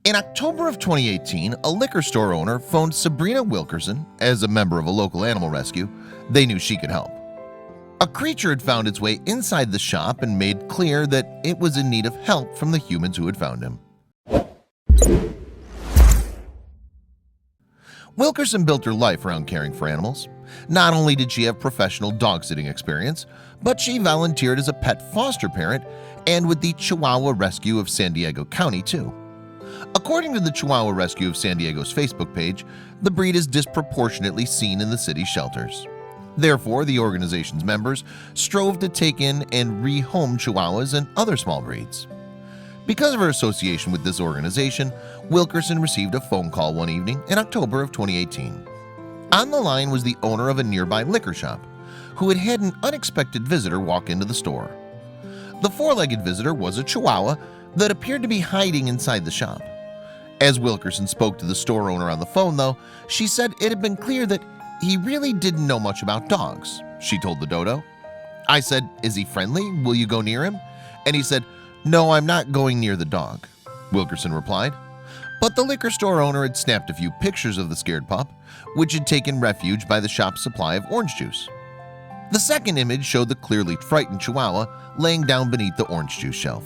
In October of 2018, a liquor store owner phoned Sabrina Wilkerson as a member of a local animal rescue. They knew she could help. A creature had found its way inside the shop and made clear that it was in need of help from the humans who had found him. Wilkerson built her life around caring for animals. Not only did she have professional dog-sitting experience, but she volunteered as a pet foster parent and with the Chihuahua Rescue of San Diego County too. According to the Chihuahua Rescue of San Diego's Facebook page, the breed is disproportionately seen in the city's shelters. Therefore, the organization's members strove to take in and rehome Chihuahuas and other small breeds. Because of her association with this organization, Wilkerson received a phone call one evening in October of 2018. On the line was the owner of a nearby liquor shop, who had had an unexpected visitor walk into the store. The four-legged visitor was a Chihuahua that appeared to be hiding inside the shop. As Wilkerson spoke to the store owner on the phone, though, she said it had been clear that he really didn't know much about dogs. She told the dodo. I said, "Is he friendly? Will you go near him?" And he said, "No, I'm not going near the dog," Wilkerson replied. But the liquor store owner had snapped a few pictures of the scared pup, which had taken refuge by the shop's supply of orange juice. The second image showed the clearly frightened Chihuahua laying down beneath the orange juice shelf.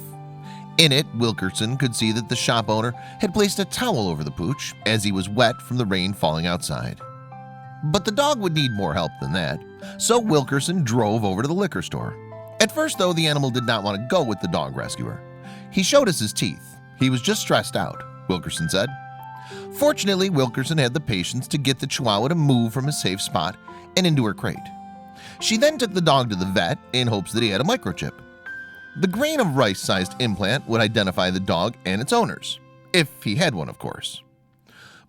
In it, Wilkerson could see that the shop owner had placed a towel over the pooch as he was wet from the rain falling outside. But the dog would need more help than that, so Wilkerson drove over to the liquor store. At first, though, the animal did not want to go with the dog rescuer. He showed us his teeth. He was just stressed out, Wilkerson said. Fortunately, Wilkerson had the patience to get the Chihuahua to move from his safe spot and into her crate. She then took the dog to the vet in hopes that he had a microchip. The grain of rice-sized implant would identify the dog and its owners, if he had one, of course.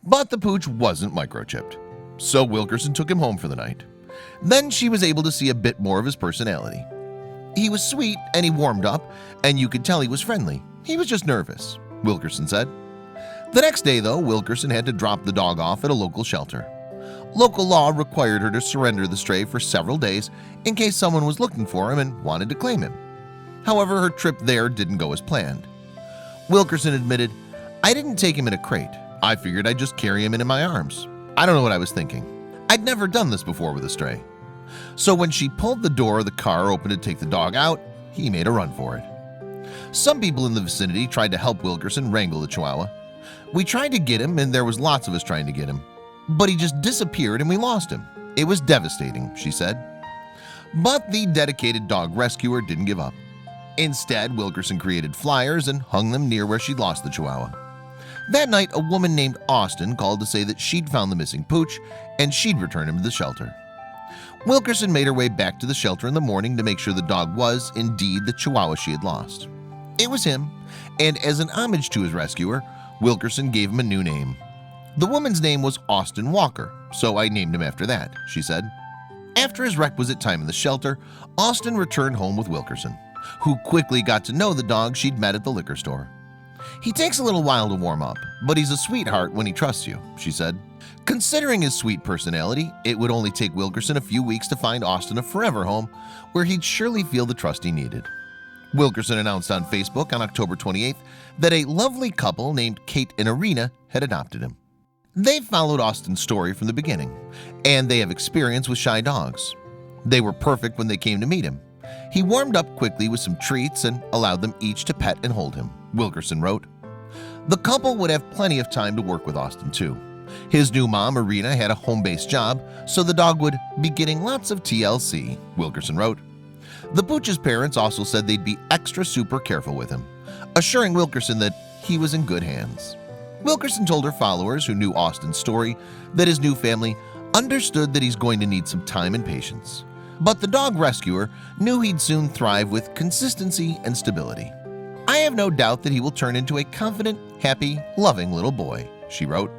But the pooch wasn't microchipped, so Wilkerson took him home for the night. Then she was able to see a bit more of his personality. He was sweet and he warmed up, and you could tell he was friendly. He was just nervous, Wilkerson said. The next day, though, Wilkerson had to drop the dog off at a local shelter. Local law required her to surrender the stray for several days in case someone was looking for him and wanted to claim him. However, her trip there didn't go as planned. Wilkerson admitted, "I didn't take him in a crate. I figured I'd just carry him in my arms. I don't know what I was thinking. I'd never done this before with a stray." So when she pulled the door of the car open to take the dog out, he made a run for it. Some people in the vicinity tried to help Wilkerson wrangle the Chihuahua. "We tried to get him, and there was lots of us trying to get him. But he just disappeared and we lost him. It was devastating," she said. But the dedicated dog rescuer didn't give up. Instead, Wilkerson created flyers and hung them near where she'd lost the Chihuahua. That night, a woman named Austin called to say that she'd found the missing pooch and she'd return him to the shelter. Wilkerson made her way back to the shelter in the morning to make sure the dog was indeed the Chihuahua she had lost. It was him, and as an homage to his rescuer, Wilkerson gave him a new name. The woman's name was Austin Walker, so I named him after that, she said. After his requisite time in the shelter, Austin returned home with Wilkerson, who quickly got to know the dog she'd met at the liquor store. "He takes a little while to warm up, but he's a sweetheart when he trusts you," she said. Considering his sweet personality, it would only take Wilkerson a few weeks to find Austin a forever home where he'd surely feel the trust he needed. Wilkerson announced on Facebook on October 28th that a lovely couple named Kate and Irina had adopted him. They followed Austin's story from the beginning, and they have experience with shy dogs. They were perfect when they came to meet him. He warmed up quickly with some treats and allowed them each to pet and hold him, Wilkerson wrote. The couple would have plenty of time to work with Austin too. His new mom, Irina, had a home-based job, so the dog would be getting lots of TLC, Wilkerson wrote. The pooch's parents also said they'd be extra super careful with him, assuring Wilkerson that he was in good hands. Wilkerson told her followers who knew Austin's story that his new family understood that he's going to need some time and patience. But the dog rescuer knew he'd soon thrive with consistency and stability. "I have no doubt that he will turn into a confident, happy, loving little boy," she wrote.